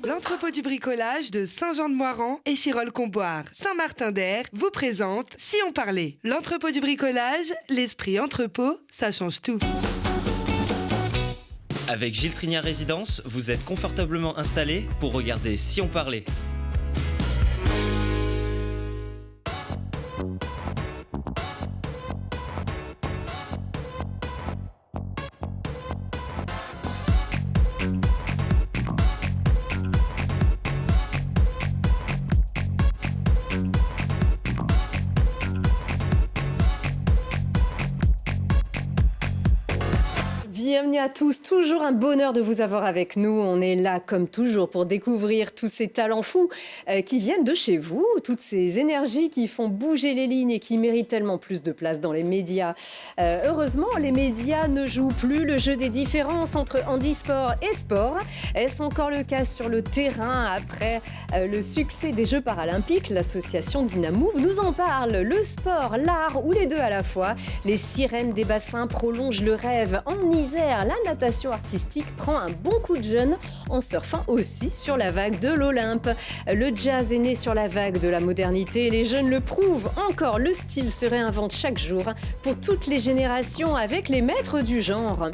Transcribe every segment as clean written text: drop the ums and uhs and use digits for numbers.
L'entrepôt du bricolage de Saint-Jean-de-Moiran et Chirolles-Comboire, Saint-Martin-d'Air vous présente Si on parlait. L'entrepôt du bricolage, l'esprit entrepôt, ça change tout. Avec Gilles Trignard Résidence, vous êtes confortablement installé pour regarder Si on parlait. Bienvenue à tous, toujours un bonheur de vous avoir avec nous. On est là comme toujours pour découvrir tous ces talents fous qui viennent de chez vous, toutes ces énergies qui font bouger les lignes et qui méritent tellement plus de place dans les médias. Heureusement, les médias ne jouent plus le jeu des différences entre handisport et sport. Est-ce encore le cas sur le terrain après le succès des Jeux paralympiques? L'association Dynamove nous en parle. Le sport, l'art ou les deux à la fois. Les sirènes des bassins prolongent le rêve. En Isère, la natation artistique prend un bon coup de jeune en surfant aussi sur la vague de l'Olympe. Le jazz est né sur la vague de la modernité et les jeunes le prouvent. Encore, le style se réinvente chaque jour pour toutes les générations avec les maîtres du genre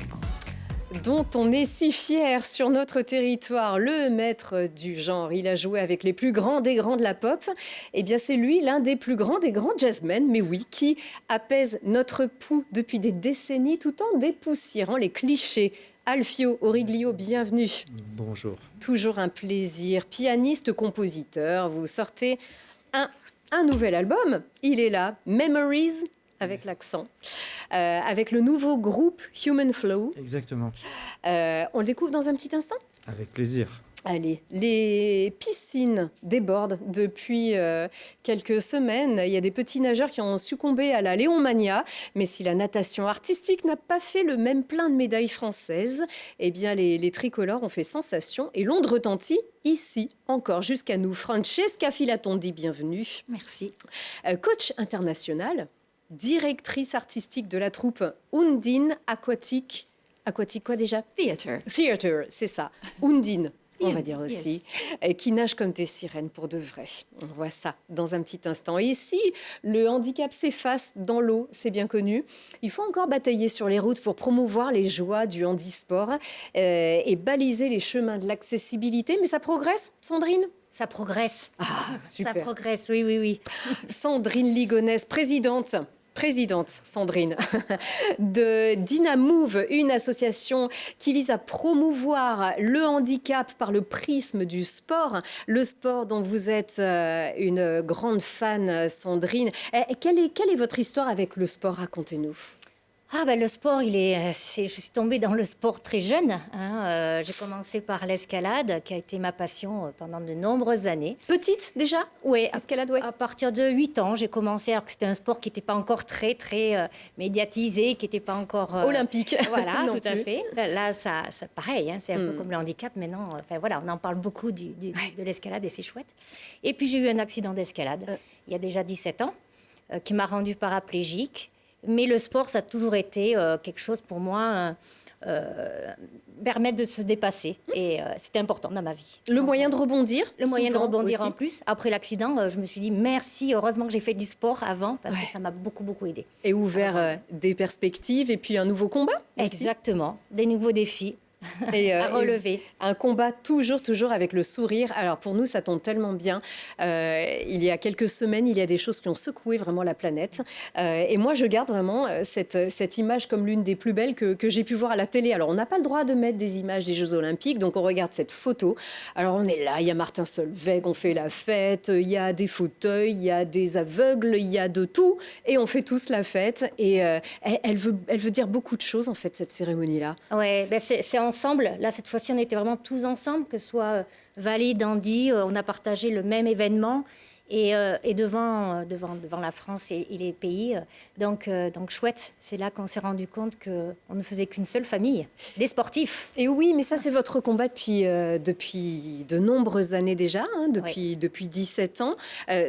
dont on est si fier sur notre territoire, le maître du genre. Il a joué avec les plus grands des grands de la pop. Eh bien, c'est lui, l'un des plus grands des grands jazzmen, mais oui, qui apaise notre pouls depuis des décennies tout en dépoussiérant les clichés. Alfio Origlio, bienvenue. Bonjour. Toujours un plaisir. Pianiste, compositeur, vous sortez un nouvel album. Il est là, Memories, avec l'accent, avec le nouveau groupe Human Flow. Exactement. On le découvre dans un petit instant? Avec plaisir. Allez, les piscines débordent depuis quelques semaines. Il y a des petits nageurs qui ont succombé à la Léonmania. Mais si la natation artistique n'a pas fait le même plein de médailles françaises, eh bien les tricolores ont fait sensation et l'onde retentit ici, encore jusqu'à nous. Francesca Filatondi, bienvenue. Merci. Coach international, directrice artistique de la troupe Undine Aquatic. Aquatic quoi déjà? Theater, c'est ça. Undine. On va dire aussi, qui nage comme des sirènes pour de vrai. On voit ça dans un petit instant. Et si le handicap s'efface dans l'eau, c'est bien connu, il faut encore batailler sur les routes pour promouvoir les joies du handisport et baliser les chemins de l'accessibilité. Mais ça progresse, Sandrine? Ça progresse. Ah, super. Ça progresse, oui. Sandrine Ligonès, présidente, Sandrine, de Dynamove, une association qui vise à promouvoir le handicap par le prisme du sport. Le sport dont vous êtes une grande fan, Sandrine. Quelle est votre histoire avec le sport? Racontez-nous. Le sport, je suis tombée dans le sport très jeune. J'ai commencé par l'escalade, qui a été ma passion pendant de nombreuses années. Petite déjà? Oui, escalade, ouais. À partir de 8 ans, j'ai commencé, alors que c'était un sport qui n'était pas encore très médiatisé, qui n'était pas encore... olympique. Voilà, tout à plus. fait. Là, ça pareil, c'est un peu comme le handicap maintenant. On en parle beaucoup de l'escalade et c'est chouette. Et puis, j'ai eu un accident d'escalade, il y a déjà 17 ans, qui m'a rendue paraplégique. Mais le sport, ça a toujours été quelque chose pour moi, permettre de se dépasser. Et c'était important dans ma vie. Le moyen de rebondir? Le moyen de rebondir aussi. en plus. Après l'accident, je me suis dit merci, heureusement que j'ai fait du sport avant, parce que ça m'a beaucoup aidé. Et ouvert des perspectives et puis un nouveau combat aussi. Exactement, des nouveaux défis. À relever. Un combat toujours avec le sourire. Alors pour nous, ça tombe tellement bien. Il y a quelques semaines, il y a des choses qui ont secoué vraiment la planète. Et moi, je garde vraiment cette image comme l'une des plus belles que j'ai pu voir à la télé. Alors on n'a pas le droit de mettre des images des Jeux Olympiques, donc on regarde cette photo. Alors on est là, il y a Martin Solveig, on fait la fête, il y a des fauteuils, il y a des aveugles, il y a de tout. Et on fait tous la fête. Et elle veut dire beaucoup de choses, en fait, cette cérémonie-là. Ouais, c'est ensemble. Là, cette fois-ci, on était vraiment tous ensemble, que ce soit Valide, Andy, on a partagé le même événement. et devant la France et les pays. Donc chouette, c'est là qu'on s'est rendu compte qu'on ne faisait qu'une seule famille, des sportifs. Et oui, mais ça c'est votre combat depuis de nombreuses années déjà, depuis 17 ans.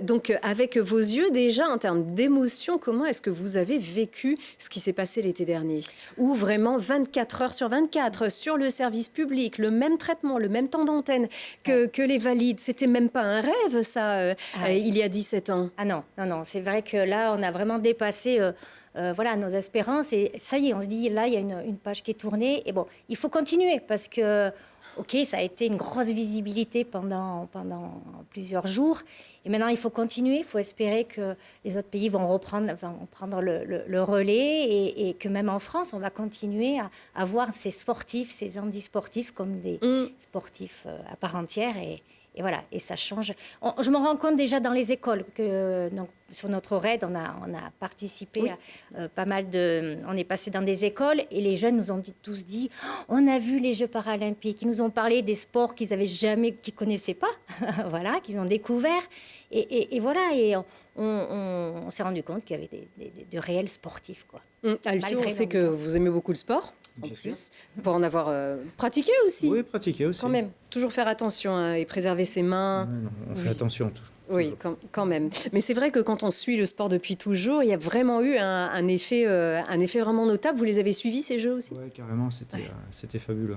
Donc avec vos yeux déjà, en termes d'émotion, comment est-ce que vous avez vécu ce qui s'est passé l'été dernier? Où vraiment 24 heures sur 24, sur le service public, le même traitement, le même temps d'antenne que les valides. C'était même pas un rêve ça, il y a 17 ans. Ah non, c'est vrai que là on a vraiment dépassé nos espérances et ça y est, on se dit là il y a une page qui est tournée et bon, il faut continuer parce que ok, ça a été une grosse visibilité pendant plusieurs jours. Et maintenant, il faut continuer. Il faut espérer que les autres pays vont prendre le relais et que même en France, on va continuer à voir ces sportifs, ces handisportifs comme des sportifs à part entière. Et voilà, et ça change. Je me rends compte déjà dans les écoles que donc, sur notre raid, on a participé à pas mal de... On est passé dans des écoles et les jeunes nous ont tous dit on a vu les Jeux paralympiques. Ils nous ont parlé des sports qu'ils connaissaient pas, voilà, qu'ils ont découvert. Et voilà, et on s'est rendu compte qu'il y avait de réels sportifs, quoi. Alfio, on sait que vous aimez beaucoup le sport. En plus, pour en avoir pratiqué aussi. Oui, pratiqué aussi. Quand même, toujours faire attention et préserver ses mains. Non, on fait attention. Oui, quand même. Mais c'est vrai que quand on suit le sport depuis toujours, il y a vraiment eu un effet vraiment notable. Vous les avez suivis, ces jeux aussi? Oui, carrément, c'était fabuleux.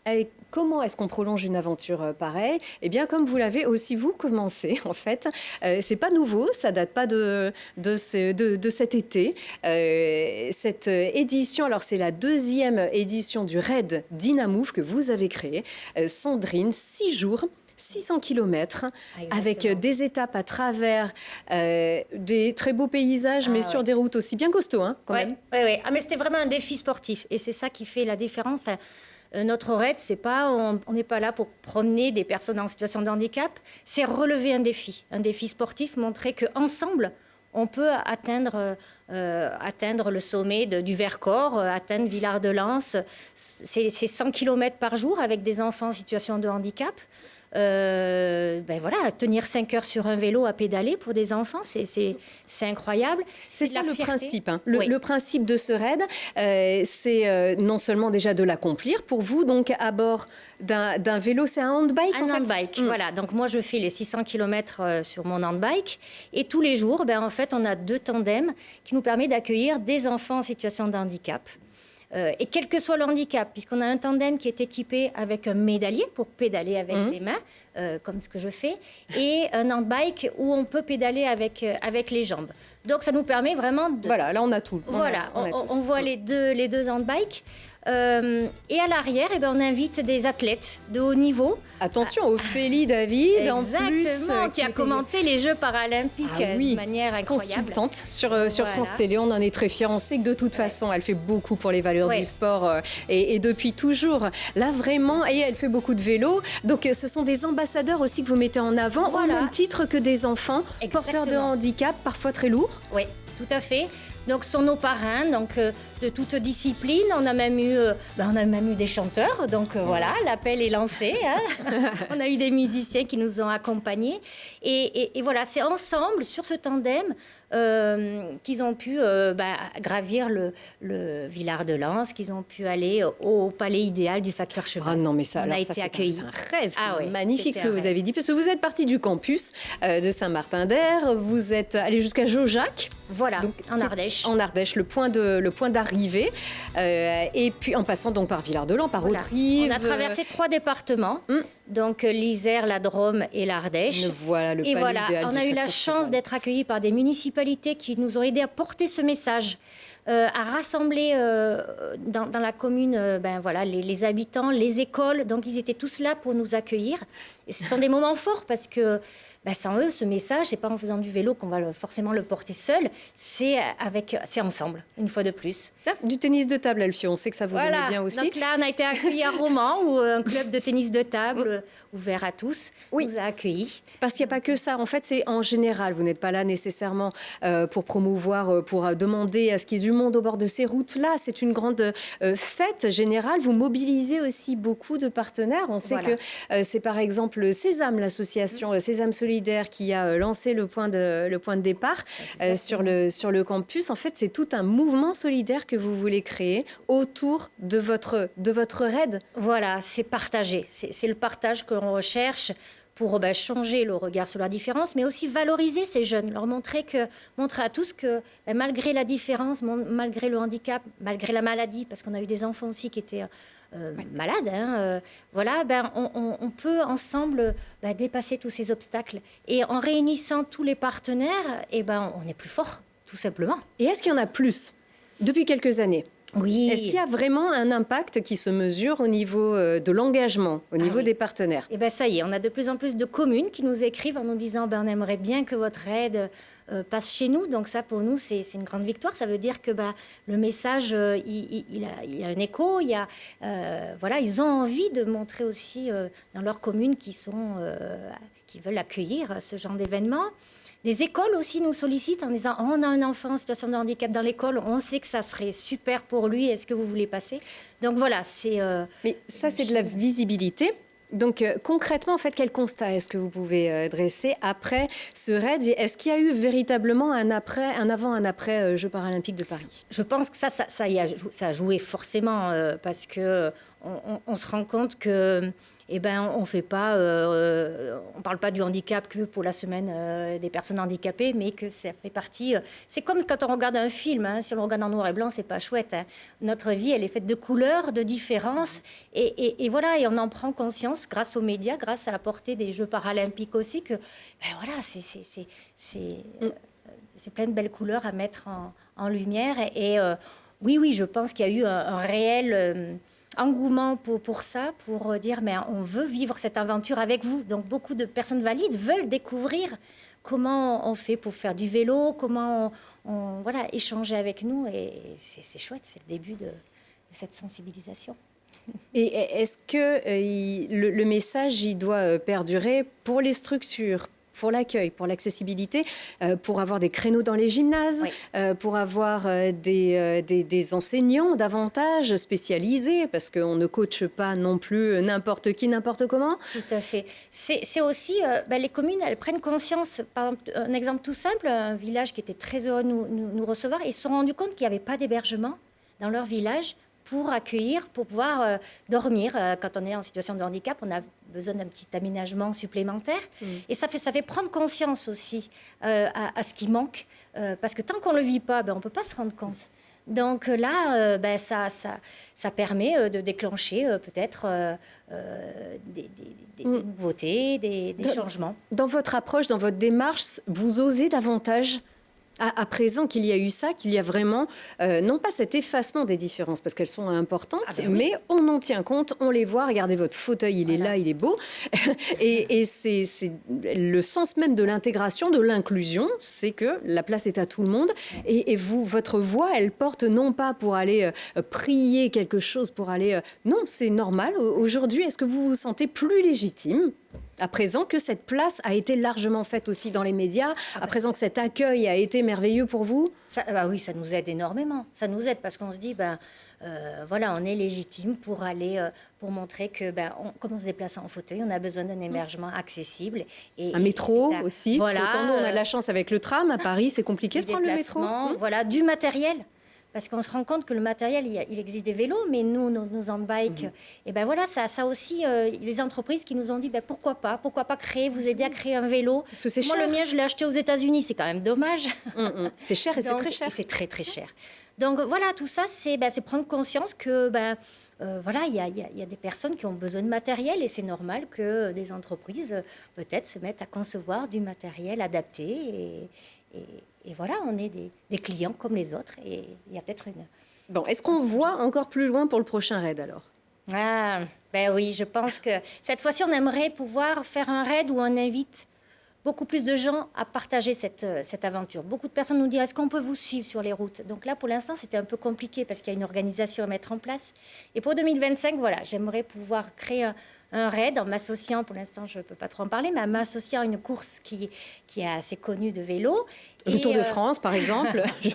Et comment est-ce qu'on prolonge une aventure pareille? Eh bien, comme vous l'avez aussi, vous, commencé, en fait. C'est pas nouveau, ça date pas de cet été. Cette édition, alors c'est la 2e édition du Raid Dynamouf que vous avez créé. Sandrine, 6 jours. 600 km avec des étapes à travers des très beaux paysages, mais sur des routes aussi bien costauds, quand même. Oui. Ah, mais c'était vraiment un défi sportif et c'est ça qui fait la différence. Enfin, notre raid, on n'est pas là pour promener des personnes en situation de handicap, c'est relever un défi sportif, montrer qu'ensemble, on peut atteindre le sommet du Vercors, atteindre Villard-de-Lans. C'est 100 km par jour avec des enfants en situation de handicap. Tenir 5 heures sur un vélo à pédaler pour des enfants, c'est incroyable. C'est ça le principe. Le principe de ce raid, c'est non seulement déjà de l'accomplir pour vous, donc à bord d'un vélo, c'est un handbike en fait. Handbike, voilà. Donc moi, je fais les 600 km sur mon handbike. Et tous les jours, en fait, on a 2 tandems qui nous permettent d'accueillir des enfants en situation de handicap. Et quel que soit le handicap, puisqu'on a un tandem qui est équipé avec un médalier pour pédaler avec les mains, comme ce que je fais, et un handbike où on peut pédaler avec les jambes. Donc ça nous permet vraiment de... Voilà, là on a tout. On voit les deux handbikes. Et à l'arrière, on invite des athlètes de haut niveau. Attention, Ophélie David, en plus, qui a commenté les Jeux paralympiques de manière incroyable. Consultante sur France Télé, on en est très fiers. On sait que de toute façon, elle fait beaucoup pour les valeurs du sport et depuis toujours. Là, vraiment, et elle fait beaucoup de vélo. Donc, ce sont des ambassadeurs aussi que vous mettez en avant, au même titre que des enfants porteurs de handicap, parfois très lourds. Oui, tout à fait. Donc, ce sont nos parrains, de toute discipline. On a même eu des chanteurs. Donc, voilà, l'appel est lancé. On a eu des musiciens qui nous ont accompagnés. Et voilà, c'est ensemble, sur ce tandem, qu'ils ont pu gravir le Villard-de-Lans, qu'ils ont pu aller au palais idéal du facteur cheval. Ah non, mais ça, on a été accueillis. C'est un rêve, c'est magnifique ce que vous avez dit. Parce que vous êtes parti du campus de Saint-Martin-d'Air, vous êtes allé jusqu'à Jaujac. Voilà, donc, en Ardèche. En Ardèche, le point d'arrivée. Et puis en passant donc par Villard-de-Lans, par Haute-Rive. On a traversé 3 départements, donc l'Isère, la Drôme et l'Ardèche. Voilà, le palais idéal on a eu la chance d'être accueillis par des municipalités qui nous ont aidés à porter ce message. À rassembler dans la commune les habitants, les écoles. Donc, ils étaient tous là pour nous accueillir. Et ce sont des moments forts parce que sans eux, ce message, c'est pas en faisant du vélo qu'on va forcément le porter seul. C'est ensemble, une fois de plus. Du tennis de table, Alfio, on sait que ça vous aimait bien aussi. Donc là, on a été accueillis à Romans, où un club de tennis de table ouvert à tous nous a accueillis. Parce qu'il n'y a pas que ça. En fait, c'est en général. Vous n'êtes pas là nécessairement pour promouvoir, pour demander à ce qu'il y ait du monde au bord de ces routes-là. C'est une grande fête générale. Vous mobilisez aussi beaucoup de partenaires. On sait que c'est par exemple Sésame, l'association Sésame Solidaire, qui a lancé le point de départ sur le campus. En fait, c'est tout un mouvement solidaire que vous voulez créer autour de votre raid. Voilà, c'est partagé. C'est le partage que l'on recherche pour changer le regard sur la différence, mais aussi valoriser ces jeunes, leur montrer à tous que malgré la différence, malgré le handicap, malgré la maladie, parce qu'on a eu des enfants aussi qui étaient malades, on peut ensemble dépasser tous ces obstacles. Et en réunissant tous les partenaires, on est plus fort, tout simplement. Et est-ce qu'il y en a plus depuis quelques années ? Oui. Est-ce qu'il y a vraiment un impact qui se mesure au niveau de l'engagement, au niveau des partenaires ? Eh bien, ça y est, on a de plus en plus de communes qui nous écrivent en nous disant on aimerait bien que votre aide passe chez nous. Donc ça, pour nous, c'est une grande victoire. Ça veut dire que le message, il a un écho. Ils ont envie de montrer aussi dans leurs communes qui veulent accueillir ce genre d'événements. Des écoles aussi nous sollicitent en disant on a un enfant en situation de handicap dans l'école, on sait que ça serait super pour lui, est-ce que vous voulez passer ? Donc voilà, c'est... Mais ça, c'est de la visibilité. Donc concrètement, en fait, quel constat est-ce que vous pouvez dresser après ce raid ? Est-ce qu'il y a eu véritablement un avant, un après Jeux paralympiques de Paris ? Je pense que ça a joué forcément parce que on se rend compte que... on fait pas, on parle pas du handicap que pour la semaine des personnes handicapées, mais que ça fait partie. C'est comme quand on regarde un film. Si on regarde en noir et blanc, c'est pas chouette. Notre vie, elle est faite de couleurs, de différences, et voilà. Et on en prend conscience grâce aux médias, grâce à la portée des Jeux paralympiques aussi que, c'est plein de belles couleurs à mettre en lumière. Et oui, je pense qu'il y a eu un réel engouement pour ça, pour dire mais on veut vivre cette aventure avec vous. Donc beaucoup de personnes valides veulent découvrir comment on fait pour faire du vélo, comment on échanger avec nous, et c'est chouette, c'est le début de cette sensibilisation. Et est-ce que le message il doit perdurer pour les structures, pour l'accueil, pour l'accessibilité, pour avoir des créneaux dans les gymnases, pour avoir des enseignants davantage spécialisés, parce qu'on ne coache pas non plus n'importe qui, n'importe comment. Tout à fait. C'est aussi, les communes, elles prennent conscience. Par exemple, un exemple tout simple, un village qui était très heureux de nous recevoir, ils se sont rendus compte qu'il n'y avait pas d'hébergement dans leur village pour accueillir, pour pouvoir dormir. Quand on est en situation de handicap, on a besoin d'un petit aménagement supplémentaire. Et ça fait prendre conscience aussi à ce qui manque. Parce que tant qu'on ne le vit pas, on ne peut pas se rendre compte. Donc là, ça permet de déclencher peut-être des nouveautés, des changements. Dans votre approche, dans votre démarche, vous osez davantage à présent qu'il y a eu ça, qu'il y a vraiment, non pas cet effacement des différences, parce qu'elles sont importantes, mais on en tient compte, on les voit. Regardez, votre fauteuil, il est là, il est beau. et c'est le sens même de l'intégration, de l'inclusion, c'est que la place est à tout le monde. Et vous, votre voix, elle porte non pas pour aller prier quelque chose, pour aller... non, c'est normal. Aujourd'hui, est-ce que vous vous sentez plus légitime à présent que cette place a été largement faite aussi dans les médias, à présent que cet accueil a été merveilleux pour vous ? Oui, ça nous aide énormément. Ça nous aide parce qu'on se dit, on est légitime pour aller, pour montrer que, comme on se déplace en fauteuil, on a besoin d'un hébergement accessible. Un métro aussi, parce que quand nous, on a de la chance avec le tram, à Paris, c'est compliqué de prendre le métro. Du matériel. Parce qu'on se rend compte que le matériel, il existe des vélos, mais nous, nos handbikes, ça aussi, les entreprises qui nous ont dit, pourquoi pas vous aider à créer un vélo. Parce que c'est Moi, cher. le mien, je l'ai acheté aux États-Unis, c'est quand même dommage. C'est cher et c'est très cher. C'est très, très cher. Donc voilà, tout ça, c'est prendre conscience que, il y a des personnes qui ont besoin de matériel et c'est normal que des entreprises, peut-être, se mettent à concevoir du matériel adapté et voilà, on est des clients comme les autres et il y a peut-être une... Bon, est-ce qu'on voit encore plus loin pour le prochain raid alors ? Oui, je pense que cette fois-ci, on aimerait pouvoir faire un raid où on invite beaucoup plus de gens à partager cette aventure. Beaucoup de personnes nous disent, est-ce qu'on peut vous suivre sur les routes ? Donc là, pour l'instant, c'était un peu compliqué parce qu'il y a une organisation à mettre en place. Et pour 2025, j'aimerais pouvoir créer un raid en m'associant, pour l'instant je ne peux pas trop en parler, mais en m'associant à une course qui est assez connue de vélo. Le Tour de France, par exemple. Il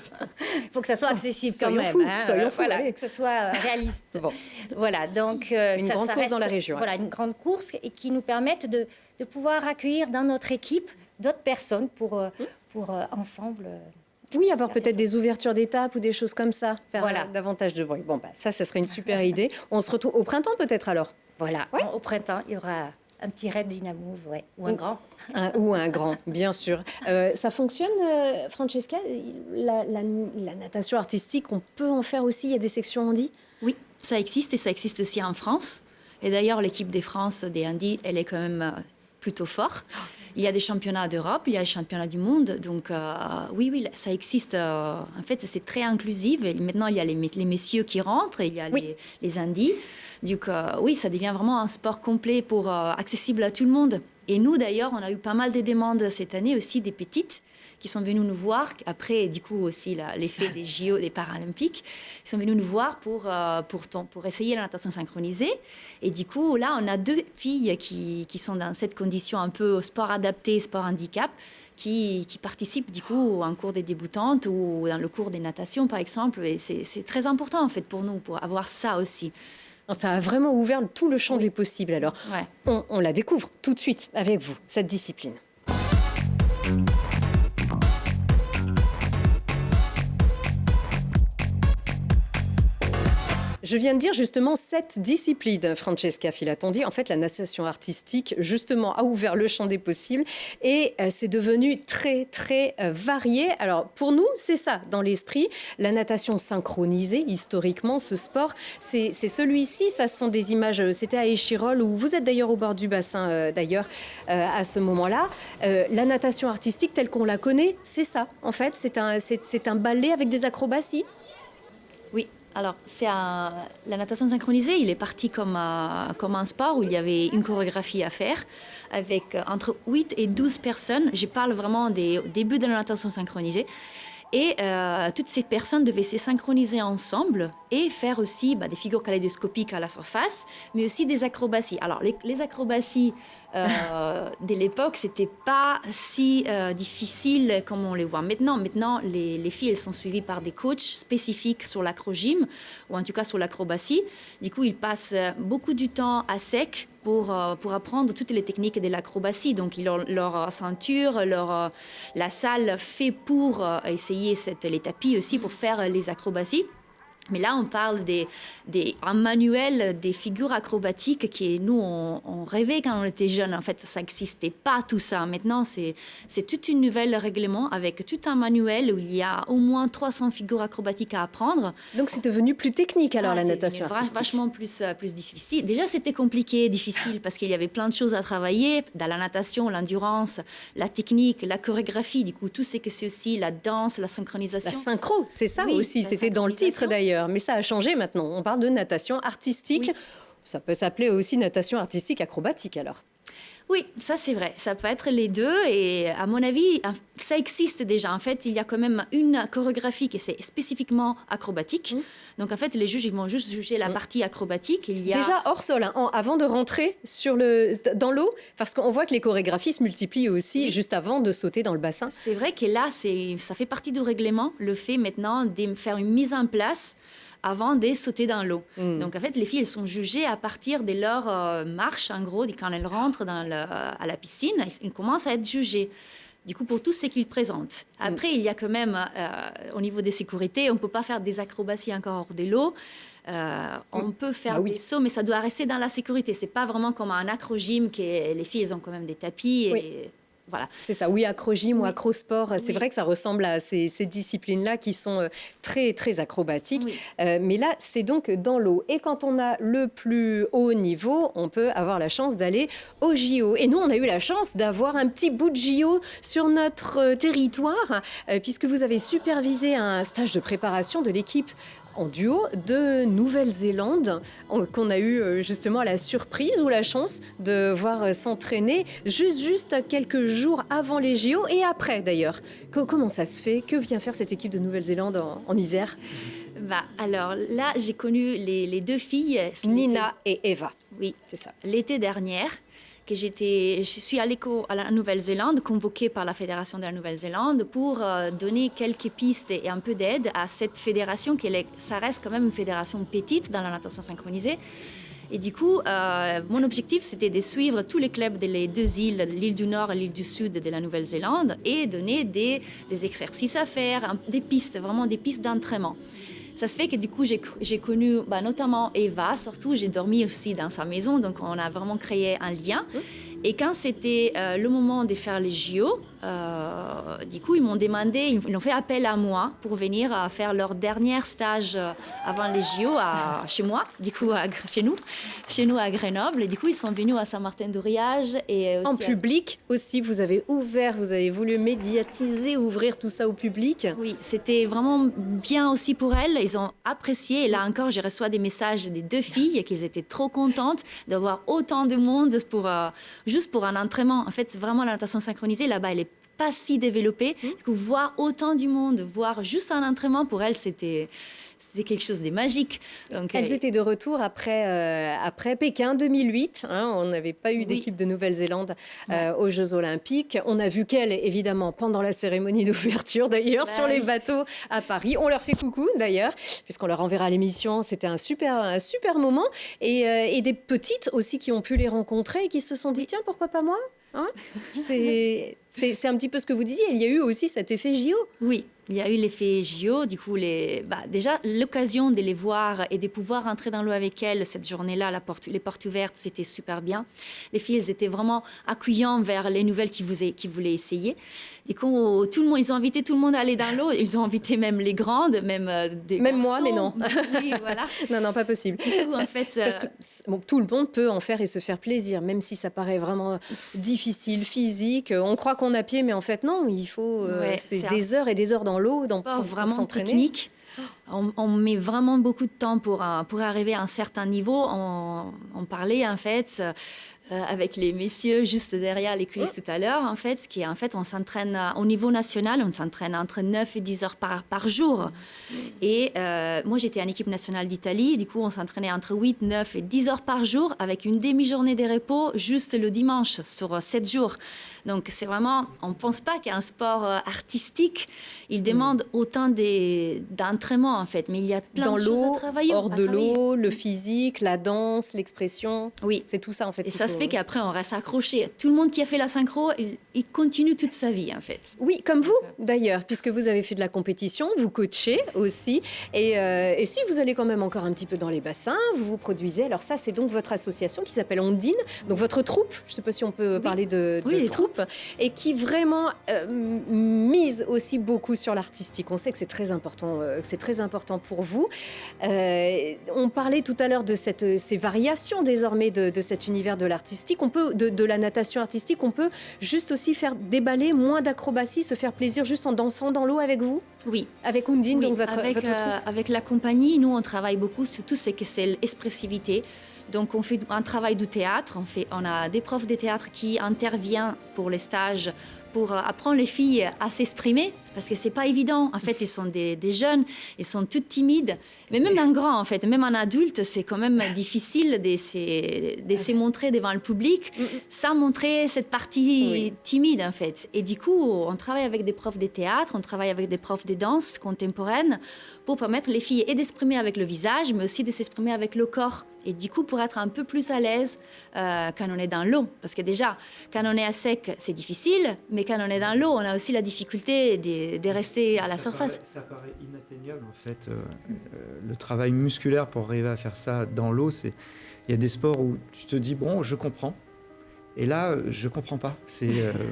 faut que ça soit accessible quand soyons même. fous, Hein, soyons fous, voilà, allez. que ce soit réaliste. Bon. Voilà, donc Une grande ça course reste, dans la région. Voilà, une grande course et qui nous permette de pouvoir accueillir dans notre équipe d'autres personnes pour ensemble. Oui, avoir faire peut-être cette des ouvertures d'étapes ou des choses comme ça, faire Voilà. davantage de bruit. Bon, ça serait une super idée. On se retrouve au printemps peut-être alors. Voilà, Ouais. au printemps, il y aura un petit raid Dynamove, ouais, ou un grand. Ou un grand, bien sûr. Ça fonctionne, Francesca, la natation artistique, on peut en faire aussi, il y a des sections handi? Oui, ça existe et ça existe aussi en France. Et d'ailleurs, l'équipe des France des handis, elle est quand même plutôt forte. Il y a des championnats d'Europe, il y a des championnats du monde. Donc oui, ça existe. En fait, c'est très inclusif. Et maintenant, il y a les messieurs qui rentrent et il y a Oui. les handis. Donc oui, ça devient vraiment un sport complet accessible à tout le monde. Et nous, d'ailleurs, on a eu pas mal de demandes cette année aussi des petites qui sont venues nous voir. Après, du coup, aussi l'effet des JO, des Paralympiques, ils sont venus nous voir pour essayer la natation synchronisée. Et du coup, là, on a 2 filles qui sont dans cette condition un peu sport adapté, sport handicap, qui participent du coup en cours des débutantes ou dans le cours des natations, par exemple. Et c'est très important, en fait, pour nous, pour avoir ça aussi. Ça a vraiment ouvert tout le champ des possibles alors. Ouais. On la découvre tout de suite avec vous, cette discipline. Je viens de dire justement cette discipline, Francesca Filatondi. En fait, la natation artistique, justement, a ouvert le champ des possibles et c'est devenu très, très varié. Alors, pour nous, c'est ça, dans l'esprit. La natation synchronisée, historiquement, ce sport, c'est celui-ci. Ça, ce sont des images, c'était à Échirolles, où vous êtes d'ailleurs au bord du bassin, à ce moment-là. La natation artistique, telle qu'on la connaît, c'est ça, en fait. C'est un ballet avec des acrobaties. Oui, alors la natation synchronisée, il est parti comme un sport où il y avait une chorégraphie à faire avec entre 8 et 12 personnes. Je parle vraiment des débuts de la natation synchronisée. Et toutes ces personnes devaient se synchroniser ensemble et faire aussi des figures kaléidoscopiques à la surface, mais aussi des acrobaties. Alors, les acrobaties de l'époque, c'était pas si difficile comme on les voit maintenant. Maintenant, les filles, elles sont suivies par des coachs spécifiques sur l'acrogym, ou en tout cas sur l'acrobatie. Du coup, ils passent beaucoup du temps à sec pour apprendre toutes les techniques de l'acrobatie. Donc, ils ont leur ceinture, la salle fait pour essayer les tapis aussi pour faire les acrobaties. Mais là, on parle un manuel des figures acrobatiques qui, nous, on rêvait quand on était jeunes. En fait, ça n'existait pas tout ça. Maintenant, c'est tout un nouvel règlement avec tout un manuel où il y a au moins 300 figures acrobatiques à apprendre. Donc, c'est devenu plus technique, alors, la natation artistique. Vachement plus difficile. Déjà, c'était compliqué, difficile, parce qu'il y avait plein de choses à travailler. Dans la natation, l'endurance, la technique, la chorégraphie. Du coup, tout ce que c'est aussi la danse, la synchronisation. La synchro, c'est ça aussi. C'était dans le titre, d'ailleurs. Mais ça a changé maintenant. On parle de natation artistique. Oui. Ça peut s'appeler aussi natation artistique acrobatique, alors. Oui, ça c'est vrai. Ça peut être les deux. Et à mon avis, ça existe déjà. En fait, il y a quand même une chorégraphie qui c'est spécifiquement acrobatique. Donc en fait, les juges, ils vont juste juger la partie acrobatique. Déjà hors sol, avant de rentrer dans l'eau, parce qu'on voit que les chorégraphies se multiplient aussi juste avant de sauter dans le bassin. C'est vrai que là, ça fait partie du règlement, le fait maintenant de faire une mise en place avant de sauter dans l'eau. Donc, en fait, les filles, elles sont jugées à partir de leur marche, en gros, quand elles rentrent à la piscine, elles commencent à être jugées. Du coup, pour tout ce qu'ils présentent. Après, il y a quand même, au niveau des sécurités, on ne peut pas faire des acrobaties encore hors de l'eau. On peut faire des sauts, mais ça doit rester dans la sécurité. Ce n'est pas vraiment comme un acrogym, que les filles, elles ont quand même des tapis. Voilà. C'est ça, oui, acrogym ou acrosport, c'est vrai que ça ressemble à ces disciplines-là qui sont très, très acrobatiques. Mais là, c'est donc dans l'eau. Et quand on a le plus haut niveau, on peut avoir la chance d'aller au JO. Et nous, on a eu la chance d'avoir un petit bout de JO sur notre territoire, puisque vous avez supervisé un stage de préparation de l'équipe en duo de Nouvelle-Zélande, qu'on a eu justement la surprise ou la chance de voir s'entraîner juste quelques jours avant les JO et après d'ailleurs. Comment ça se fait? Que vient faire cette équipe de Nouvelle-Zélande en Isère? Alors là, j'ai connu les deux filles. Nina et Eva. Oui, c'est ça. L'été dernier, je suis allée à la Nouvelle-Zélande, convoquée par la Fédération de la Nouvelle-Zélande pour donner quelques pistes et un peu d'aide à cette fédération, ça reste quand même une fédération petite dans la natation synchronisée. Et du coup, mon objectif, c'était de suivre tous les clubs des deux îles, l'île du Nord et l'île du Sud de la Nouvelle-Zélande, et donner des exercices à faire, des pistes, vraiment des pistes d'entraînement. Ça se fait que du coup, j'ai connu notamment Eva, surtout, j'ai dormi aussi dans sa maison, donc on a vraiment créé un lien. Et quand c'était le moment de faire les JO, du coup, ils m'ont demandé, ils ont fait appel à moi pour venir faire leur dernier stage avant les JO chez moi, du coup, chez nous à Grenoble. Et du coup, ils sont venus à Saint-Martin-d'Ouriage. En public aussi, vous avez voulu médiatiser, ouvrir tout ça au public. Oui, c'était vraiment bien aussi pour elles. Ils ont apprécié. Et là encore, j'ai reçu des messages des deux filles qui étaient trop contentes d'avoir autant de monde juste pour un entraînement. En fait, vraiment, la natation synchronisée, là-bas, elle n'est pas si développée. Du coup, voir autant du monde, voir juste un entraînement, pour elles, c'était quelque chose de magique. Donc, elles étaient de retour après Pékin 2008. On n'avait pas eu d'équipe de Nouvelle-Zélande aux Jeux Olympiques. On a vu qu'elles, évidemment, pendant la cérémonie d'ouverture, d'ailleurs, sur les bateaux à Paris. On leur fait coucou, d'ailleurs, puisqu'on leur enverra l'émission. C'était un super moment. Et des petites aussi qui ont pu les rencontrer et qui se sont dit, tiens, pourquoi pas moi ? C'est un petit peu ce que vous disiez. Il y a eu aussi cet effet JO. Oui, il y a eu l'effet JO. Du coup, déjà, l'occasion de les voir et de pouvoir entrer dans l'eau avec elles cette journée-là, les portes ouvertes, c'était super bien. Les filles, elles étaient vraiment accueillantes vers les nouvelles qui voulaient essayer. Du coup, ils ont invité tout le monde à aller dans l'eau. Ils ont invité même les grandes, même moi, mais non. Oui, voilà. Non, pas possible. Du coup, en fait, parce que tout le monde peut en faire et se faire plaisir, même si ça paraît vraiment difficile, physique. On croit qu'on a pied, mais en fait non. Il faut c'est des heures et des heures dans l'eau, pour vraiment technique. On met vraiment beaucoup de temps pour arriver à un certain niveau. On parlait en fait avec les messieurs juste derrière les coulisses tout à l'heure, en fait, on s'entraîne au niveau national, on s'entraîne entre 9 et 10 heures par jour. Et moi, j'étais en équipe nationale d'Italie, du coup, on s'entraînait entre 8, 9 et 10 heures par jour avec une demi-journée de repos juste le dimanche sur 7 jours. Donc, c'est vraiment, on ne pense pas qu'un sport artistique, il demande autant d'entraînement, en fait. Mais il y a plein de choses à travailler. Hors de l'eau, le physique, la danse, l'expression. Oui. C'est tout ça, en fait. Et ça se fait qu'après, on reste accroché. Tout le monde qui a fait la synchro, il continue toute sa vie, en fait. Oui, comme vous, d'ailleurs, puisque vous avez fait de la compétition, vous coachez aussi. Et si vous allez quand même encore un petit peu dans les bassins, vous produisez. Alors ça, c'est donc votre association qui s'appelle Ondine. Donc votre troupe, je ne sais pas si on peut parler de troupe. Et qui vraiment mise aussi beaucoup sur l'artistique. On sait que c'est très important pour vous. On parlait tout à l'heure de ces variations désormais de cet univers de l'artistique. On peut de la natation artistique, on peut juste aussi faire déballer, moins d'acrobatie, se faire plaisir juste en dansant dans l'eau avec vous. Oui. Avec Ondine, donc votre troupe. Avec la compagnie, nous on travaille beaucoup sur tout ce que c'est l'expressivité. Donc, on fait un travail du théâtre. On a des profs de théâtre qui interviennent pour les stages, pour apprendre les filles à s'exprimer, parce que c'est pas évident. En fait, ils sont des jeunes, ils sont toutes timides. Mais même un grand, en fait, même un adulte, c'est quand même difficile de se montrer devant le public sans montrer cette partie timide, en fait. Et du coup, on travaille avec des profs de théâtre, on travaille avec des profs de danse contemporaine pour permettre les filles et d'exprimer avec le visage, mais aussi de s'exprimer avec le corps. Et du coup, pour être un peu plus à l'aise quand on est dans l'eau. Parce que déjà, quand on est à sec, c'est difficile. Mais quand on est dans l'eau, on a aussi la difficulté de rester à la surface. Ça paraît inatteignable, en fait. Le travail musculaire pour arriver à faire ça dans l'eau, il y a des sports où tu te dis, bon, je comprends. Et là, je ne comprends pas.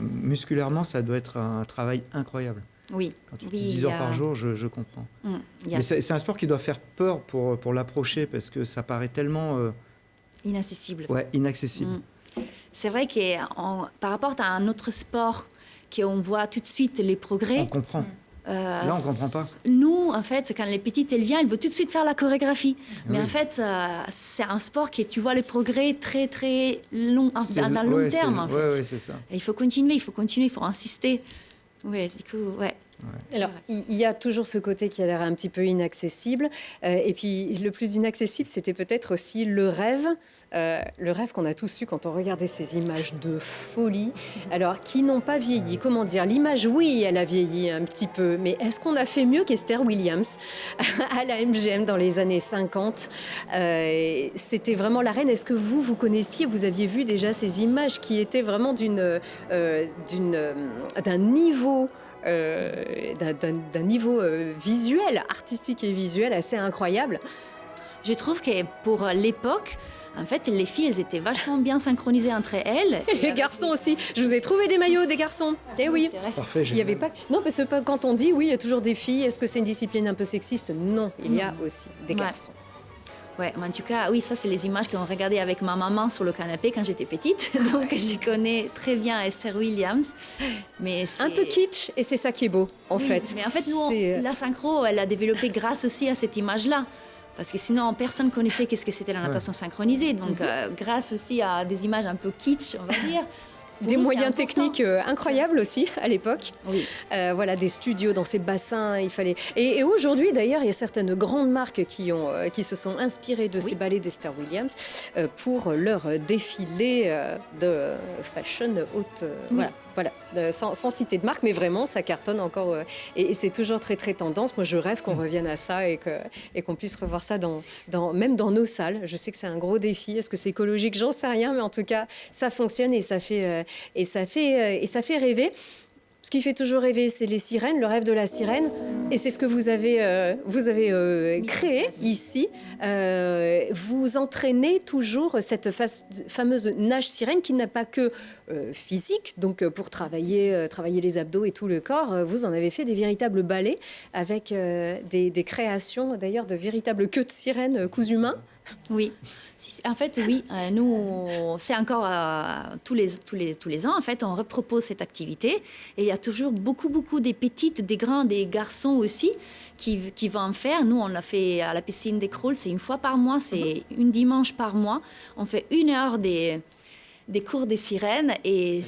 Musculairement, ça doit être un travail incroyable. Oui. Quand tu dis 10 heures par jour, je comprends. Mais c'est un sport qui doit faire peur pour l'approcher parce que ça paraît tellement... inaccessible. Ouais, inaccessible. C'est vrai que par rapport à un autre sport, qu'on voit tout de suite les progrès... On comprend. Là, on ne comprend pas. Nous, en fait, quand les petites, elles viennent, elles veulent tout de suite faire la chorégraphie. Mais en fait, c'est un sport qui, tu vois les progrès très, très long, dans le long terme, en fait. Oui, c'est ça. Et il faut continuer, il faut insister. Oui, du coup, ouais. Alors, il y a toujours ce côté qui a l'air un petit peu inaccessible. Et puis, le plus inaccessible, c'était peut-être aussi le rêve. Le rêve qu'on a tous eu quand on regardait ces images de folie. Alors, qui n'ont pas vieilli. Comment dire? L'image, oui, elle a vieilli un petit peu. Mais est-ce qu'on a fait mieux qu'Esther Williams à la MGM dans les années 50? C'était vraiment la reine. Est-ce que vous connaissiez, vous aviez vu déjà ces images qui étaient vraiment d'un niveau... d'un niveau visuel, artistique et visuel assez incroyable. Je trouve que pour l'époque, en fait, les filles, elles étaient vachement bien synchronisées entre elles. Et les garçons aussi. Je vous ai trouvé des maillots des garçons. Eh oui. C'est vrai. Parfait, Il y avait pas. Non, parce que quand on dit oui, il y a toujours des filles. Est-ce que c'est une discipline un peu sexiste? Non, il y a aussi des garçons. Ouais, mais en tout cas, oui, ça, c'est les images qu'on regardait avec ma maman sur le canapé quand j'étais petite. Donc, je connais très bien Esther Williams. Mais Un peu kitsch, et c'est ça qui est beau, en fait. Mais en fait, nous, la synchro, elle a développé grâce aussi à cette image-là. Parce que sinon, personne ne connaissait qu'est-ce que c'était la natation synchronisée. Donc, grâce aussi à des images un peu kitsch, on va dire. Des moyens techniques incroyables aussi à l'époque. Oui. Voilà, des studios dans ces bassins, il fallait. Et aujourd'hui, d'ailleurs, il y a certaines grandes marques qui se sont inspirées de ces ballets d'Esther Williams pour leur défilé de fashion haute. Voilà, sans citer de marque, mais vraiment, ça cartonne encore. Et c'est toujours très, très tendance. Moi, je rêve qu'on revienne à ça et qu'on puisse revoir ça même dans nos salles. Je sais que c'est un gros défi. Est-ce que c'est écologique? J'en sais rien, mais en tout cas, ça fonctionne et ça fait rêver. Ce qui fait toujours rêver, c'est les sirènes, le rêve de la sirène. Et c'est ce que vous avez créé ici. Vous entraînez toujours cette fameuse nage sirène qui n'a pas que physique, donc pour travailler les abdos et tout le corps. Vous en avez fait des véritables ballets avec des créations, d'ailleurs, de véritables queues de sirène cousues main. Oui, en fait, oui. Nous, c'est encore tous les ans, en fait, on repropose cette activité. Et il y a toujours beaucoup des petites, des grands, des garçons aussi qui vont en faire. Nous, on l'a fait à la piscine des Crolles, c'est une fois par mois, c'est une dimanche par mois. On fait 1 heure des cours des sirènes et...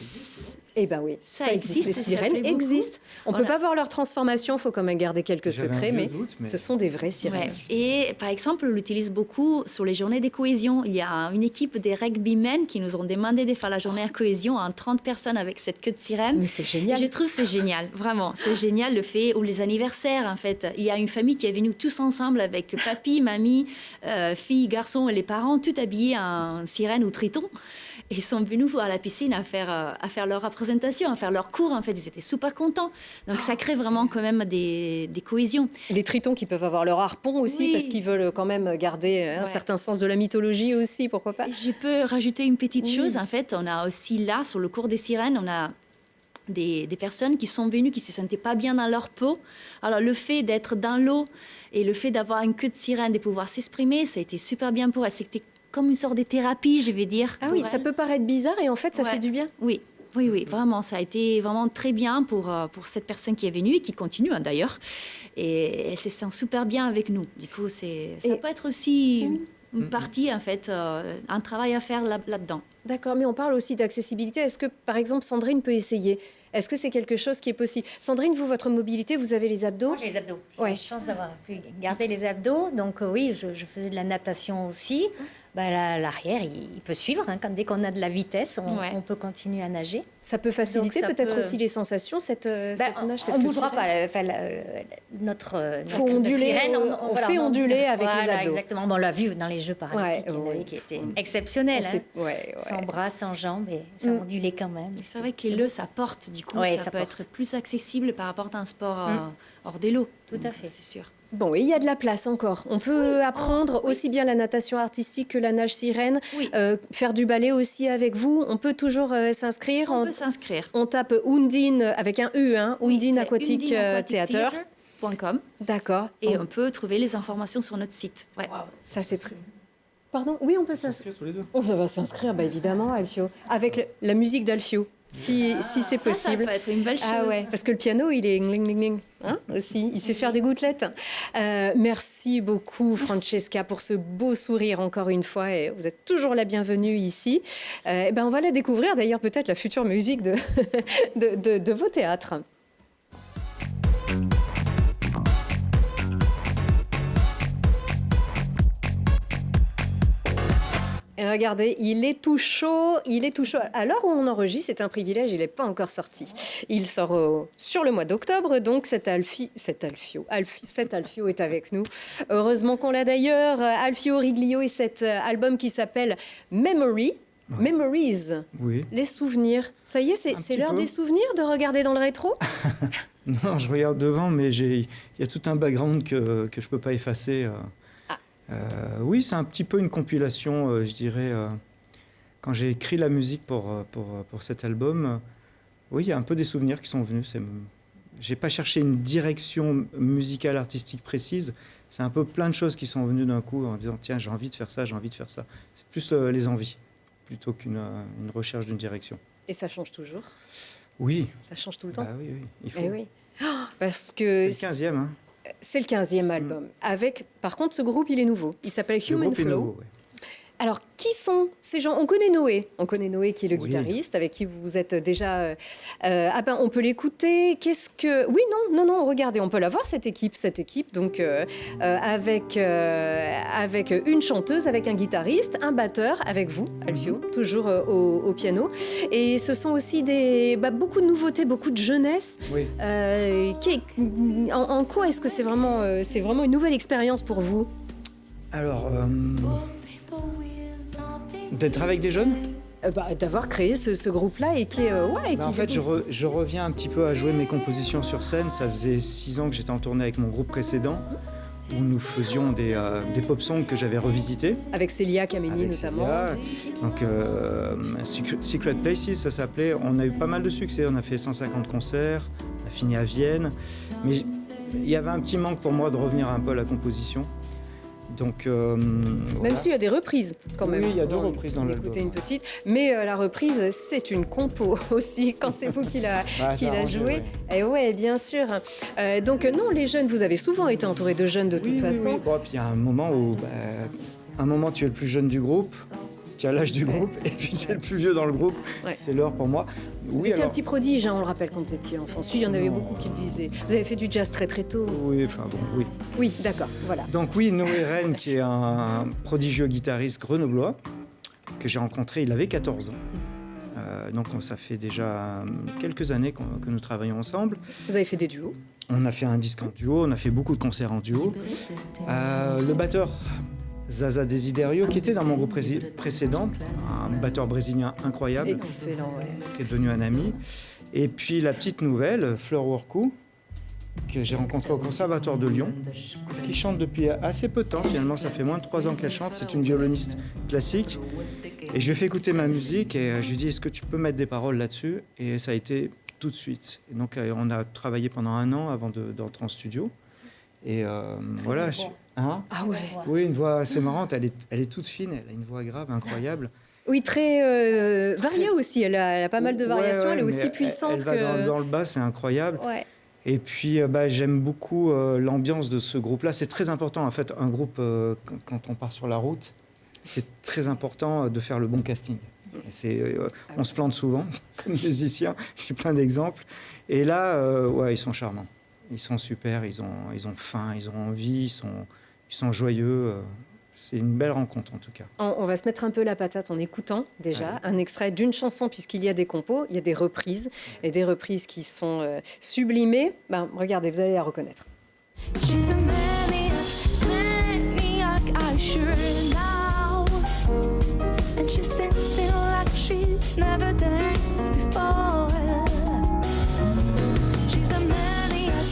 Eh bien oui, ça existe, les sirènes existent. On ne peut pas voir leur transformation, il faut quand même garder quelques secrets, mais ce sont des vraies sirènes. Ouais. Et par exemple, on l'utilise beaucoup sur les journées de cohésion. Il y a une équipe des rugbymen qui nous ont demandé de faire la journée de cohésion en 30 personnes avec cette queue de sirène. Mais c'est génial. Je trouve que c'est génial, vraiment. C'est génial le fait, ou les anniversaires en fait. Il y a une famille qui est venue tous ensemble avec papy, mamie, fille, garçon et les parents, tout habillés en sirène ou triton. Et ils sont venus à la piscine à faire leur représentation, à faire leur cours. En fait, ils étaient super contents. Donc, ça crée vraiment quand même des cohésions. Les tritons qui peuvent avoir leur harpon aussi, parce qu'ils veulent quand même garder un certain sens de la mythologie aussi, pourquoi pas? Je peux rajouter une petite chose. En fait, on a aussi là, sur le cours des sirènes, on a des personnes qui sont venues, qui ne se sentaient pas bien dans leur peau. Alors, le fait d'être dans l'eau et le fait d'avoir une queue de sirène, de pouvoir s'exprimer, ça a été super bien pour elles. C'était comme une sorte de thérapie, je vais dire. Ah oui, ça peut paraître bizarre et en fait, ça fait du bien. Oui, vraiment, ça a été vraiment très bien pour cette personne qui est venue et qui continue d'ailleurs. Et elle se sent super bien avec nous. Du coup, ça peut être aussi une partie, en fait, un travail à faire là-dedans. D'accord, mais on parle aussi d'accessibilité. Est-ce que, par exemple, Sandrine peut essayer? Est-ce que c'est quelque chose qui est possible? Sandrine, vous, votre mobilité, vous avez les abdos? Moi, j'ai les abdos. J'ai la chance d'avoir pu garder les abdos. Donc, oui, je faisais de la natation aussi. L'arrière, il peut suivre. Dès qu'on a de la vitesse, on peut continuer à nager. Ça peut faciliter peut-être aussi les sensations, cette nage, cette on ne bougera pas. Notre sirène, on fait onduler avec les abdos. Exactement. Bon, on l'a vu dans les Jeux paralympiques, qui étaient exceptionnels. Sans bras, sans jambes, et ça ondulait quand même. C'est vrai que ça porte, du coup, ça peut être plus accessible par rapport à un sport hors de l'eau. Tout à fait. C'est sûr. Bon, et il y a de la place encore. On peut apprendre aussi bien la natation artistique que la nage sirène, faire du ballet aussi avec vous. On peut toujours s'inscrire. On peut s'inscrire. On tape Undine avec un U, Undine Aquatic Theatre. .com. D'accord. Et on peut trouver les informations sur notre site. Wow. Ça, c'est très... Pardon? Oui, on peut s'inscrire tous les deux. Ça va s'inscrire, évidemment, Alfio. Avec la musique d'Alfio. Si c'est possible. Ça peut être une belle chose. Ah ouais, parce que le piano, il est gling aussi. Il sait faire des gouttelettes. Merci beaucoup, Francesca, pour ce beau sourire encore une fois. Et vous êtes toujours la bienvenue ici. On va la découvrir, d'ailleurs, peut-être la future musique de vos théâtres. Et regardez, il est tout chaud, À l'heure où on enregistre, c'est un privilège, il n'est pas encore sorti. Il sort sur le mois d'octobre, donc cet Alfio est avec nous. Heureusement qu'on l'a d'ailleurs, Alfio Riglio et cet album qui s'appelle Memories. Oui. Les souvenirs. Ça y est, c'est l'heure des souvenirs de regarder dans le rétro. Non, je regarde devant, mais il y a tout un background que je ne peux pas effacer. Oui, c'est un petit peu une compilation, je dirais. Quand j'ai écrit la musique pour cet album, oui, il y a un peu des souvenirs qui sont venus. Je n'ai pas cherché une direction musicale, artistique précise. C'est un peu plein de choses qui sont venues d'un coup en disant « Tiens, j'ai envie de faire ça, j'ai envie de faire ça ». C'est plus les envies, plutôt qu'une recherche d'une direction. Et ça change toujours. Oui. Ça change tout le temps. Oui, il faut. Eh oui. Parce que c'est le 15e. Hein. C'est le 15e album. Par contre, ce groupe, il est nouveau. Il s'appelle Human Flow. Nouveau, ouais. Alors, qui sont ces gens ? On connaît Noé. On connaît Noé qui est le guitariste, avec qui vous êtes déjà... on peut l'écouter. Qu'est-ce que... Oui, non, regardez, on peut la voir, cette équipe. Donc, avec une chanteuse, avec un guitariste, un batteur, avec vous, Alfio, toujours au piano. Et ce sont aussi beaucoup de nouveautés, beaucoup de jeunesse. Oui. En quoi est-ce que c'est vraiment une nouvelle expérience pour vous ? Alors... D'être avec des jeunes ? D'avoir créé ce groupe-là et qui est... En fait, je reviens un petit peu à jouer mes compositions sur scène. Ça faisait 6 ans que j'étais en tournée avec mon groupe précédent, où nous faisions des pop songs que j'avais revisités. Avec Célia Kameni notamment. Donc, Secret Places, ça s'appelait. On a eu pas mal de succès. On a fait 150 concerts. On a fini à Vienne. Mais il y avait un petit manque pour moi de revenir un peu à la composition. Donc, même s'il y a des reprises, quand même. Oui, il y a 2 reprises dans l'album. Écoutez une petite. Mais la reprise, c'est une compo aussi, quand c'est vous qui l'a jouée. Et ouais, bien sûr. Donc, non, les jeunes, vous avez souvent été entouré de jeunes de toute façon. Oui. Bon, puis il y a un moment où, tu es le plus jeune du groupe. Tu as l'âge du groupe, et puis tu es le plus vieux dans le groupe. Ouais. C'est l'heure pour moi. Vous étiez un petit prodige, on le rappelle, quand vous étiez enfant. Il y en avait beaucoup qui le disaient. Vous avez fait du jazz très très tôt. Oui. Oui, d'accord, voilà. Donc oui, Noé Rennes, qui est un prodigieux guitariste grenoblois, que j'ai rencontré, il avait 14 ans. Donc ça fait déjà quelques années que nous travaillons ensemble. Vous avez fait des duos ? On a fait un disque en duo, on a fait beaucoup de concerts en duo. Le batteur... Zaza Desiderio, qui était dans mon groupe précédent, un batteur brésilien incroyable, excellent, qui est devenu un ami. Et puis la petite nouvelle, Fleur Workou, que j'ai rencontrée au Conservatoire de Lyon, qui chante depuis assez peu de temps, finalement ça fait moins de 3 ans qu'elle chante, c'est une violoniste classique. Et je lui ai fait écouter ma musique et je lui ai dit, est-ce que tu peux mettre des paroles là-dessus ? Et ça a été tout de suite. Et donc on a travaillé pendant 1 an avant d'entrer en studio. Et voilà. Ah ouais. Oui, une voix assez marrante. Elle est toute fine. Elle a une voix grave, incroyable. Oui, très variée aussi. Elle a pas mal de variations. Elle est aussi puissante. Elle va dans le bas, c'est incroyable. Ouais. Et puis, j'aime beaucoup l'ambiance de ce groupe-là. C'est très important, en fait, un groupe, quand on part sur la route, c'est très important de faire le bon casting. On se plante souvent, comme musicien. J'ai plein d'exemples. Et là, ils sont charmants. Ils sont super, ils ont faim, ils ont envie, ils sont joyeux. C'est une belle rencontre, en tout cas. On va se mettre un peu la patate en écoutant, déjà, un extrait d'une chanson, puisqu'il y a des compos, il y a des reprises, et des reprises qui sont sublimées. Regardez, vous allez la reconnaître. She's a maniac, I sure now. And she's dancing like she's never danced before. She's a maniac,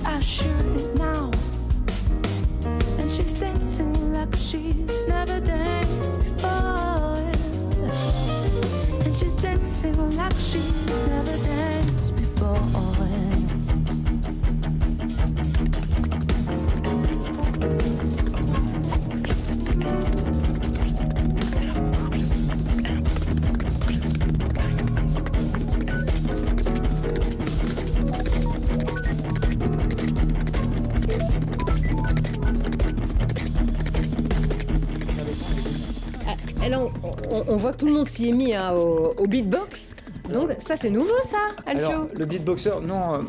I sure now. And she's dancing like she's never danced before. And she's dancing like she's never danced before. Là, on voit que tout le monde s'y est mis au beatbox. Donc ça c'est nouveau ça, Alfio? Alors, le beatboxer, non,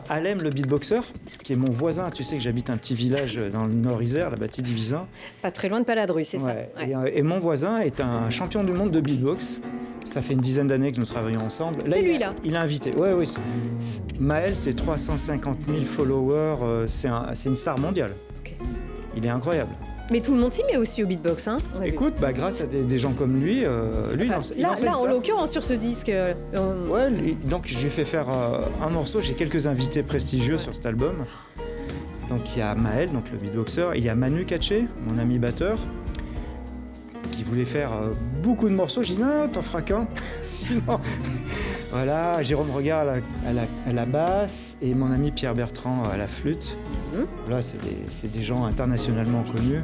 Alem, le beatboxer, qui est mon voisin, tu sais que j'habite un petit village dans le Nord-Isère, la Bâtie-Divisin. Pas très loin de Paladru, c'est Ouais, ça? Ouais. Et mon voisin est un champion du monde de beatbox. Ça fait une dizaine d'années que nous travaillons ensemble. C'est lui, là. Il a invité. Oui. Maël, c'est 350 000 followers. C'est une star mondiale. Ok. Il est incroyable. Mais tout le monde s'y met aussi au beatbox, hein? On a vu. Écoute, grâce à des gens comme lui, Enfin, il enseigne là en ça. l'occurrence, sur ce disque, Ouais, donc je lui ai fait faire un morceau. J'ai quelques invités prestigieux sur cet album. Donc il y a Maël, donc le beatboxer. Il y a Manu Katché, mon ami batteur, qui voulait faire beaucoup de morceaux. J'ai dit non, t'en feras qu'un. Sinon, voilà. Jérôme Regard à la basse et mon ami Pierre Bertrand à la flûte. Là, c'est des gens internationalement connus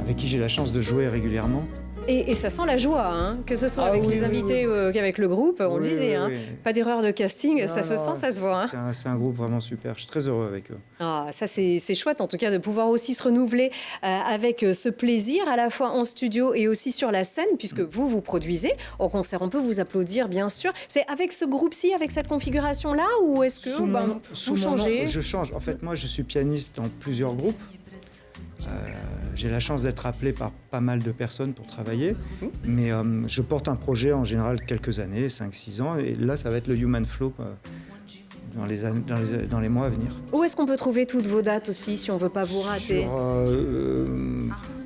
avec qui j'ai la chance de jouer régulièrement. et ça sent la joie, hein? Que ce soit avec oui, les oui, invités qu'avec le groupe, on le Oui, disait, oui, hein? oui. Pas d'erreur de casting, Non, ça se non, sent, ça se voit. Hein? C'est un groupe vraiment super. Je suis très heureux avec eux. Ah, ça c'est chouette en tout cas de pouvoir aussi se renouveler avec ce plaisir à la fois en studio et aussi sur la scène puisque vous produisez au concert. On peut vous applaudir bien sûr. C'est avec ce groupe-ci, avec cette configuration-là ou est-ce que Sous mon nom- vous changez? Je change. En fait, moi, je suis pianiste dans plusieurs groupes. J'ai la chance d'être appelé par pas mal de personnes pour travailler. Mais je porte un projet en général quelques années, 5-6 ans. Et là, ça va être le Human Flow dans les mois à venir. Où est-ce qu'on peut trouver toutes vos dates aussi si on veut pas vous rater? Sur,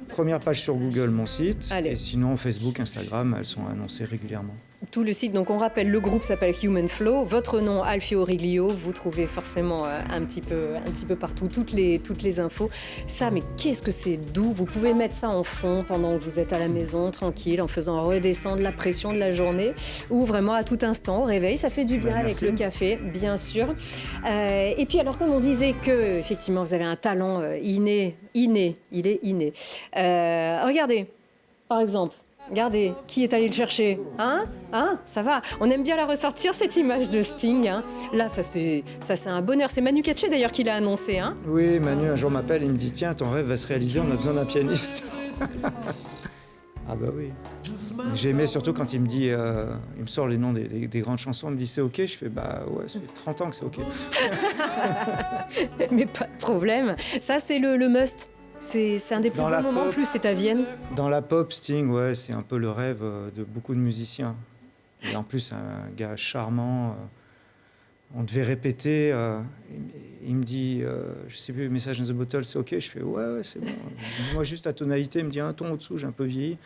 première page sur Google, mon site. Allez. Et sinon, Facebook, Instagram, elles sont annoncées régulièrement. Tout le site, donc on rappelle, le groupe s'appelle Human Flow. Votre nom, Alfio Riglio, vous trouvez forcément un petit peu partout toutes les infos. Ça, mais qu'est-ce que c'est doux. Vous pouvez mettre ça en fond pendant que vous êtes à la maison, tranquille, en faisant redescendre la pression de la journée, ou vraiment à tout instant, au réveil. Ça fait du bien avec Merci. le café, bien sûr. Et puis alors, comme on disait que, effectivement, vous avez un talent inné, il est inné. Regardez, par exemple. Regardez, qui est allé le chercher? Hein? Ça va. On aime bien la ressortir, cette image de Sting. Hein. Là, ça c'est un bonheur. C'est Manu Katché d'ailleurs qui l'a annoncé. Hein. Oui, Manu, un jour m'appelle, il me dit « Tiens, ton rêve va se réaliser, on a besoin d'un pianiste. » Ah bah oui. J'ai aimé surtout quand il me dit, il me sort les noms des grandes chansons, il me dit « C'est OK ?» Je fais « Bah ouais, ça fait 30 ans que c'est OK. » Mais pas de problème. Ça, c'est le must. C'est un des plus Dans beaux la moments. pop. Plus, c'est à Vienne. Dans la pop, Sting, ouais, c'est un peu le rêve de beaucoup de musiciens. Et en plus, un gars charmant. On devait répéter. Il me dit, je sais plus, Message in the Bottle, c'est OK. Je fais, ouais, c'est bon. Dis-moi juste la tonalité. Il me dit un ton au-dessous, j'ai un peu vieilli.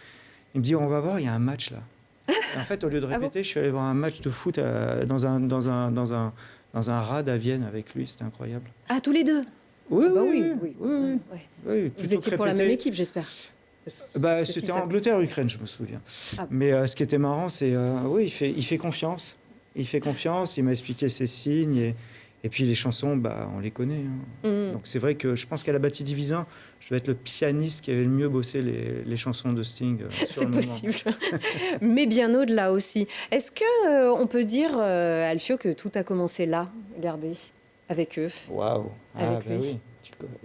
Il me dit, on va voir, il y a un match là. Et en fait, au lieu de répéter, je suis allé voir un match de foot dans un rad à Vienne avec lui. C'était incroyable. Ah, tous les deux. Oui, Bah oui. Ouais. Oui, Vous plutôt étiez que pour la répéter. même équipe, j'espère. Bah, Si, c'était ça- Angleterre-Ukraine, je me souviens. Ah. Mais ce qui était marrant, c'est oui, il fait confiance. Il fait confiance, il m'a expliqué ses signes. Et puis les chansons, bah, on les connaît. Hein. Donc c'est vrai que je pense qu'à la Bâtie-Divisin, je dois être le pianiste qui avait le mieux bossé les chansons de Sting. Sur C'est le moment. possible. Mais bien au-delà aussi. Est-ce que on peut dire, Alfio, que tout a commencé là, regardez, avec eux? Waouh. Avec lui. Oui.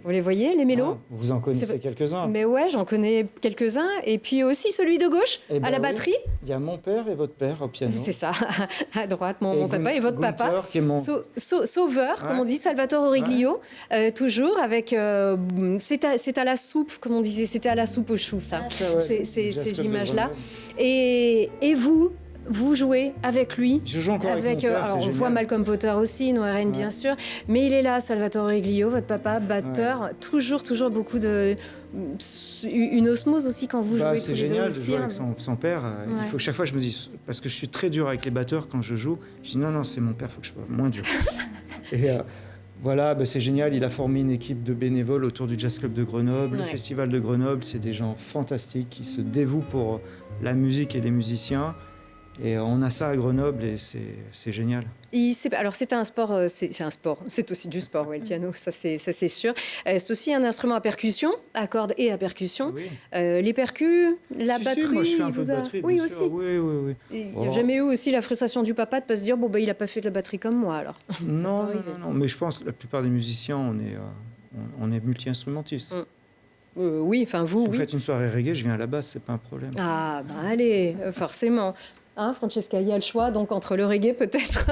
Vous les voyez, les mélos? Ah, vous en connaissez C'est- quelques-uns. Mais ouais, j'en connais quelques-uns. Et puis aussi celui de gauche, Eh ben à la oui. batterie. Il y a mon père et votre père au piano. C'est ça, à droite, mon papa et votre Gunther, papa. qui est mon... Sauveur, comme Ouais. on dit, Salvatore Origlio, toujours avec. C'est à la soupe, comme on disait, c'était à la soupe aux choux, ça. Ça, ouais. Ces Jazz Club de images-là. Grenoble. Et vous jouez avec lui. Je joue encore avec mon père, alors c'est on génial. voit Malcolm Potter aussi, Noirène bien sûr, mais il est là, Salvatore Origlio, votre papa, batteur, toujours beaucoup de une osmose aussi quand vous jouez tous C'est les deux génial de aussi. jouer hein. avec son père. Ouais. Il faut que chaque fois je me dise, parce que je suis très dur avec les batteurs quand je joue, je dis non, c'est mon père, il faut que je sois moins dur. Et voilà, c'est génial. Il a formé une équipe de bénévoles autour du Jazz Club de Grenoble. Le Ouais. Festival de Grenoble, c'est des gens fantastiques qui se dévouent pour la musique et les musiciens. Et on a ça à Grenoble et c'est génial. Alors c'est un sport, c'est un sport, c'est aussi du sport, ouais, le piano, ça c'est sûr. C'est aussi un instrument à percussion, à cordes et à percussion. Oui. Les percus, la Si, batterie, moi je fais un peu vous de a- batterie, oui bien aussi. sûr. Oui. Il n'y a jamais eu aussi la frustration du papa de pas se dire bon il a pas fait de la batterie comme moi alors. Non, arriver. non, mais je pense que la plupart des musiciens, on est multi-instrumentistes. Oui, enfin vous, Si vous oui. faites une soirée reggae, je viens à la basse, c'est pas un problème. Ah, bah allez, forcément. Hein, Francesca, il y a le choix donc entre le reggae peut-être,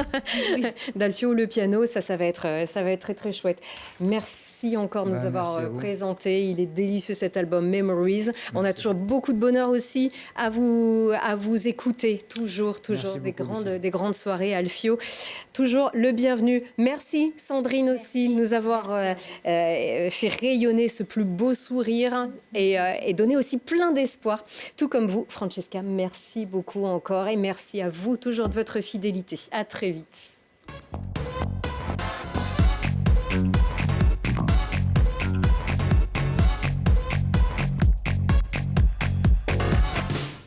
d'Alfio ou le piano, ça va être très très chouette. Merci encore de nous avoir présenté. Il est délicieux cet album Memories. On a toujours beaucoup de bonheur aussi à vous écouter. Toujours des grandes soirées Alfio. Toujours le bienvenu. Merci Sandrine aussi de nous avoir fait rayonner ce plus beau sourire et donner aussi plein d'espoir. Tout comme vous, Francesca, merci beaucoup encore. Et merci à vous, toujours de votre fidélité. À très vite.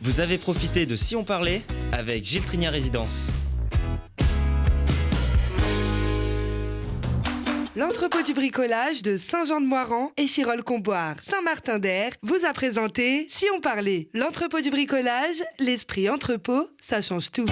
Vous avez profité de Si on parlait avec Gilles Trigna Résidence. L'entrepôt du bricolage de Saint-Jean-de-Moiran et Chirolles-Comboires, Saint-Martin-d'Air vous a présenté Si on parlait. L'entrepôt du bricolage, l'esprit entrepôt, ça change tout.